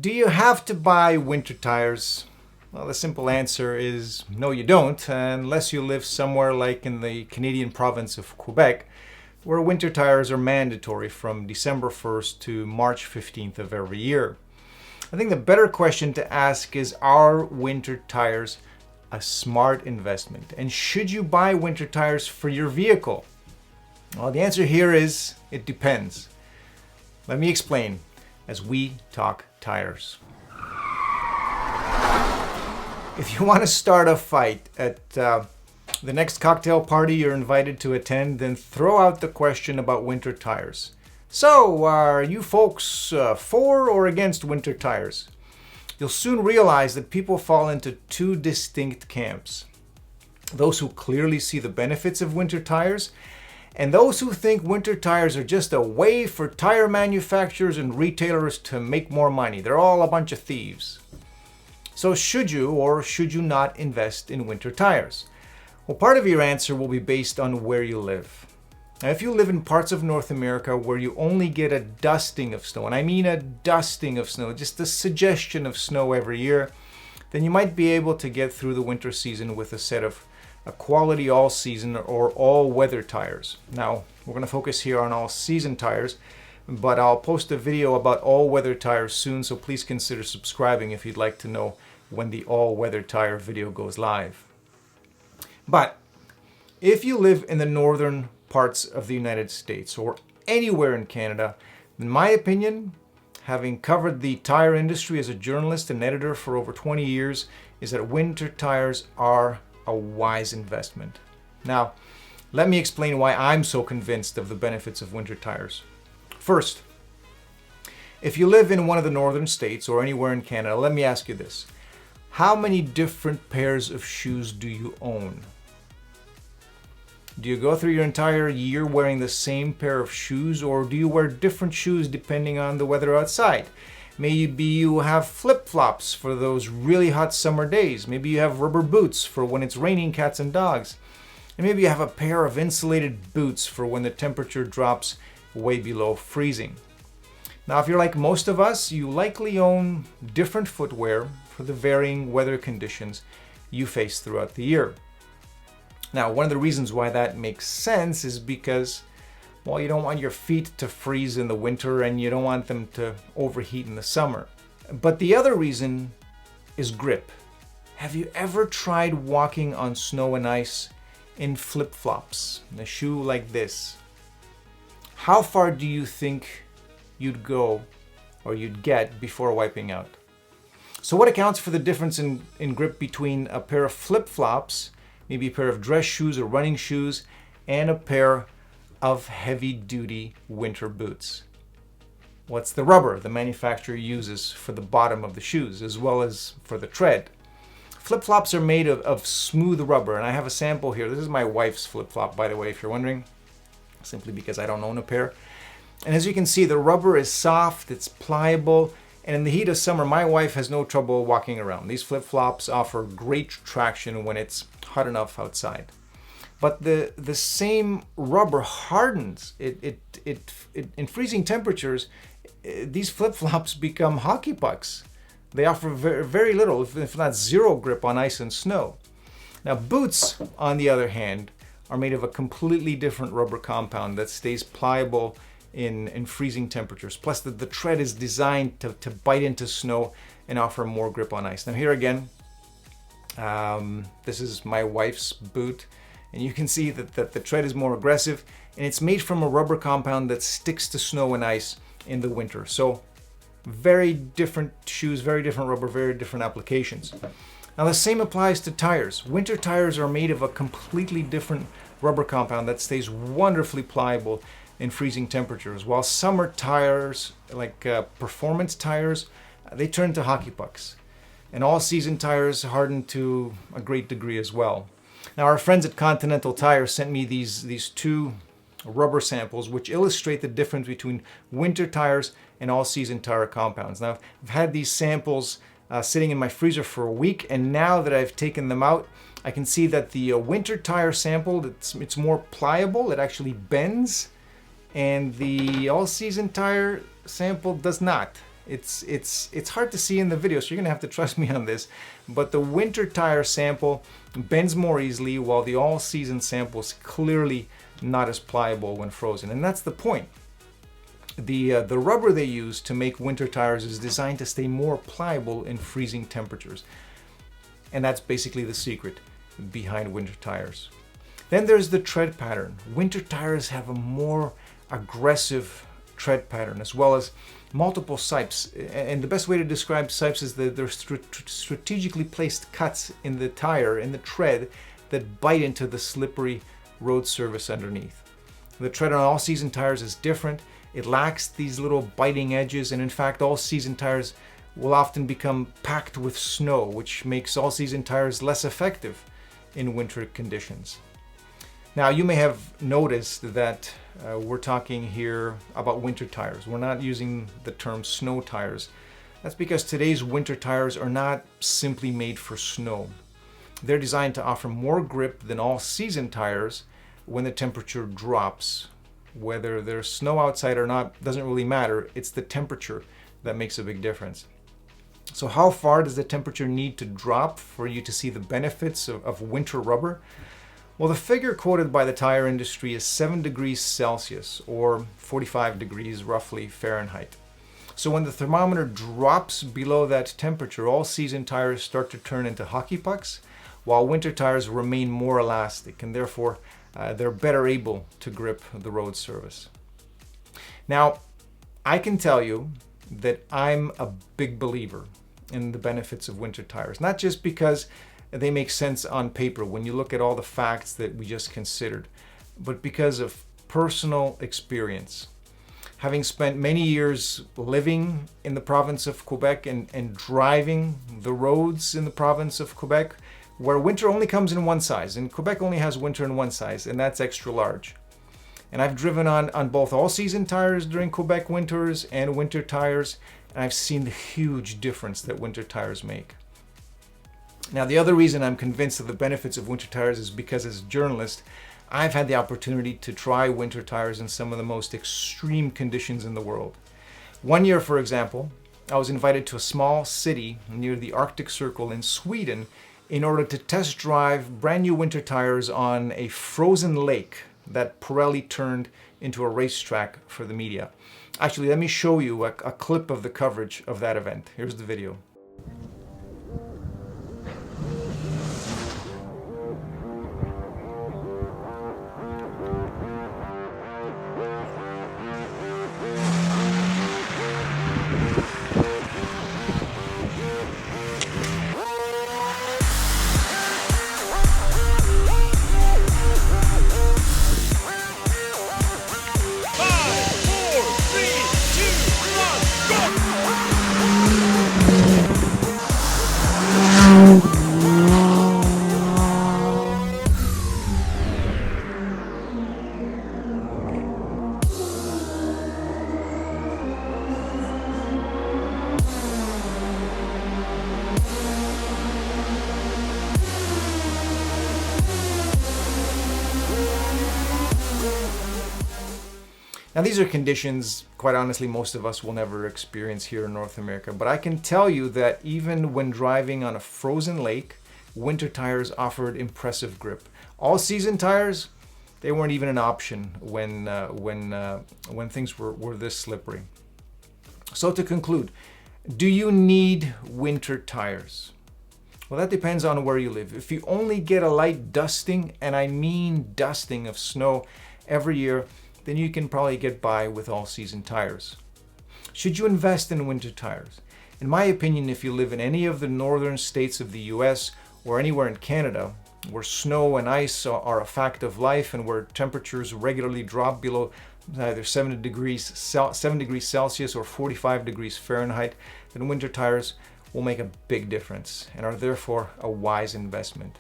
Do you have to buy winter tires? Well, the simple answer is no, you don't, unless you live somewhere like in the Canadian province of Quebec, where winter tires are mandatory from December 1st to March 15th of every year. I think the better question to ask is, are winter tires a smart investment? And should you buy winter tires for your vehicle? Well, the answer here is it depends. Let me explain as we talk tires. If you want to start a fight at the next cocktail party you're invited to attend, then throw out the question about winter tires. So, are you folks for or against winter tires? You'll soon realize that people fall into two distinct camps. Those who clearly see the benefits of winter tires, and those who think winter tires are just a way for tire manufacturers and retailers to make more money. They're all a bunch of thieves. So should you or should you not invest in winter tires? Well, part of your answer will be based on where you live. Now, if you live in parts of North America where you only get a dusting of snow, and I mean a dusting of snow, just a suggestion of snow every year, then you might be able to get through the winter season with a set of a quality all-season or all-weather tires. Now, we're going to focus here on all-season tires, but I'll post a video about all-weather tires soon, so please consider subscribing if you'd like to know when the all-weather tire video goes live. But if you live in the northern parts of the United States or anywhere in Canada, in my opinion, having covered the tire industry as a journalist and editor for over 20 years, is that winter tires are a wise investment. Now, let me explain why I'm so convinced of the benefits of winter tires. First, if you live in one of the northern states or anywhere in Canada, let me ask you this. How many different pairs of shoes do you own? Do you go through your entire year wearing the same pair of shoes, or do you wear different shoes depending on the weather outside? Maybe you have flip-flops for those really hot summer days. Maybe you have rubber boots for when it's raining cats and dogs. And maybe you have a pair of insulated boots for when the temperature drops way below freezing. Now, if you're like most of us, you likely own different footwear for the varying weather conditions you face throughout the year. Now, one of the reasons why that makes sense is because, well, you don't want your feet to freeze in the winter and you don't want them to overheat in the summer. But the other reason is grip. Have you ever tried walking on snow and ice in flip-flops, in a shoe like this? How far do you think you'd go or you'd get before wiping out? So what accounts for the difference in grip between a pair of flip-flops, maybe a pair of dress shoes or running shoes, and a pair of heavy-duty winter boots? What's the rubber the manufacturer uses for the bottom of the shoes, as well as for the tread? Flip-flops are made of smooth rubber, and I have a sample here. This is my wife's flip-flop, by the way, if you're wondering, simply because I don't own a pair. And as you can see, the rubber is soft, it's pliable, and in the heat of summer, my wife has no trouble walking around. These flip-flops offer great traction when it's hot enough outside. But the same rubber hardens. In freezing temperatures, these flip-flops become hockey pucks. They offer very little, if not zero, grip on ice and snow. Now, boots, on the other hand, are made of a completely different rubber compound that stays pliable in freezing temperatures. Plus, the tread is designed to bite into snow and offer more grip on ice. Now, here again, this is my wife's boot. And you can see that the tread is more aggressive, and it's made from a rubber compound that sticks to snow and ice in the winter. So very different shoes, very different rubber, very different applications. Now the same applies to tires. Winter tires are made of a completely different rubber compound that stays wonderfully pliable in freezing temperatures, while summer tires, like performance tires, they turn to hockey pucks. And all-season tires harden to a great degree as well. Now, our friends at Continental Tire sent me these two rubber samples which illustrate the difference between winter tires and all-season tire compounds. Now, I've had these samples sitting in my freezer for a week, and now that I've taken them out, I can see that the winter tire sample, it's more pliable, it actually bends, and the all-season tire sample does not. It's hard to see in the video, so you're gonna have to trust me on this. But the winter tire sample bends more easily, while the all-season sample is clearly not as pliable when frozen, and that's the point. The rubber they use to make winter tires is designed to stay more pliable in freezing temperatures, and that's basically the secret behind winter tires. Then there's the tread pattern. Winter tires have a more aggressive tread pattern, as well as multiple sipes. And the best way to describe sipes is that they're strategically placed cuts in the tire, in the tread, that bite into the slippery road surface underneath. The tread on all-season tires is different. It lacks these little biting edges, and in fact, all-season tires will often become packed with snow, which makes all-season tires less effective in winter conditions. Now, you may have noticed that we're talking here about winter tires. We're not using the term snow tires. That's because today's winter tires are not simply made for snow. They're designed to offer more grip than all-season tires when the temperature drops. Whether there's snow outside or not doesn't really matter. It's the temperature that makes a big difference. So how far does the temperature need to drop for you to see the benefits of winter rubber? Well, the figure quoted by the tire industry is 7 degrees Celsius, or 45 degrees roughly Fahrenheit. So when the thermometer drops below that temperature, all-season tires start to turn into hockey pucks, while winter tires remain more elastic, and therefore they're better able to grip the road surface. Now, I can tell you that I'm a big believer in the benefits of winter tires, not just because they make sense on paper when you look at all the facts that we just considered, but because of personal experience. Having spent many years living in the province of Quebec and driving the roads in the province of Quebec, where winter only comes in one size, and Quebec only has winter in one size, and that's extra large. And I've driven on both all-season tires during Quebec winters and winter tires, and I've seen the huge difference that winter tires make. Now, the other reason I'm convinced of the benefits of winter tires is because as a journalist, I've had the opportunity to try winter tires in some of the most extreme conditions in the world. One year, for example, I was invited to a small city near the Arctic Circle in Sweden in order to test drive brand new winter tires on a frozen lake that Pirelli turned into a racetrack for the media. Actually, let me show you a clip of the coverage of that event. Here's the video. Now, these are conditions, quite honestly, most of us will never experience here in North America, but I can tell you that even when driving on a frozen lake, winter tires offered impressive grip. All-season tires, they weren't even an option when things were this slippery. So to conclude, do you need winter tires? Well, that depends on where you live. If you only get a light dusting, and I mean dusting of snow every year, then you can probably get by with all-season tires. Should you invest in winter tires? In my opinion, if you live in any of the northern states of the US or anywhere in Canada, where snow and ice are a fact of life and where temperatures regularly drop below either 7 degrees Celsius or 45 degrees Fahrenheit, then winter tires will make a big difference and are therefore a wise investment.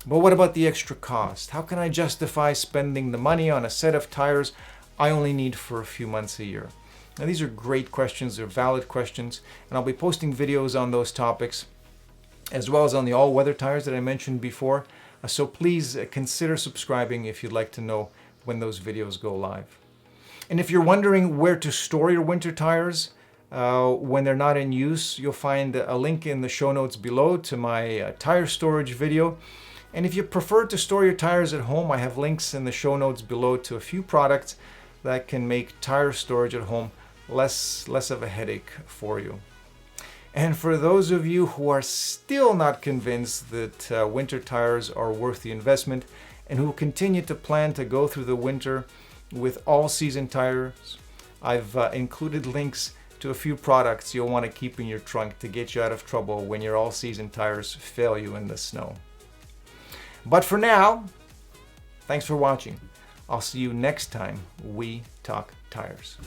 But what about the extra cost? How can I justify spending the money on a set of tires I only need for a few months a year? Now, these are great questions, they're valid questions, and I'll be posting videos on those topics, as well as on the all-weather tires that I mentioned before. So please consider subscribing if you'd like to know when those videos go live. And if you're wondering where to store your winter tires, when they're not in use. You'll find a link in the show notes below to my tire storage video. And if you prefer to store your tires at home, I have links in the show notes below to a few products that can make tire storage at home less of a headache for you. And for those of you who are still not convinced that winter tires are worth the investment and who continue to plan to go through the winter with all-season tires, I've included links to a few products you'll want to keep in your trunk to get you out of trouble when your all-season tires fail you in the snow. But for now, thanks for watching. I'll see you next time we talk tires.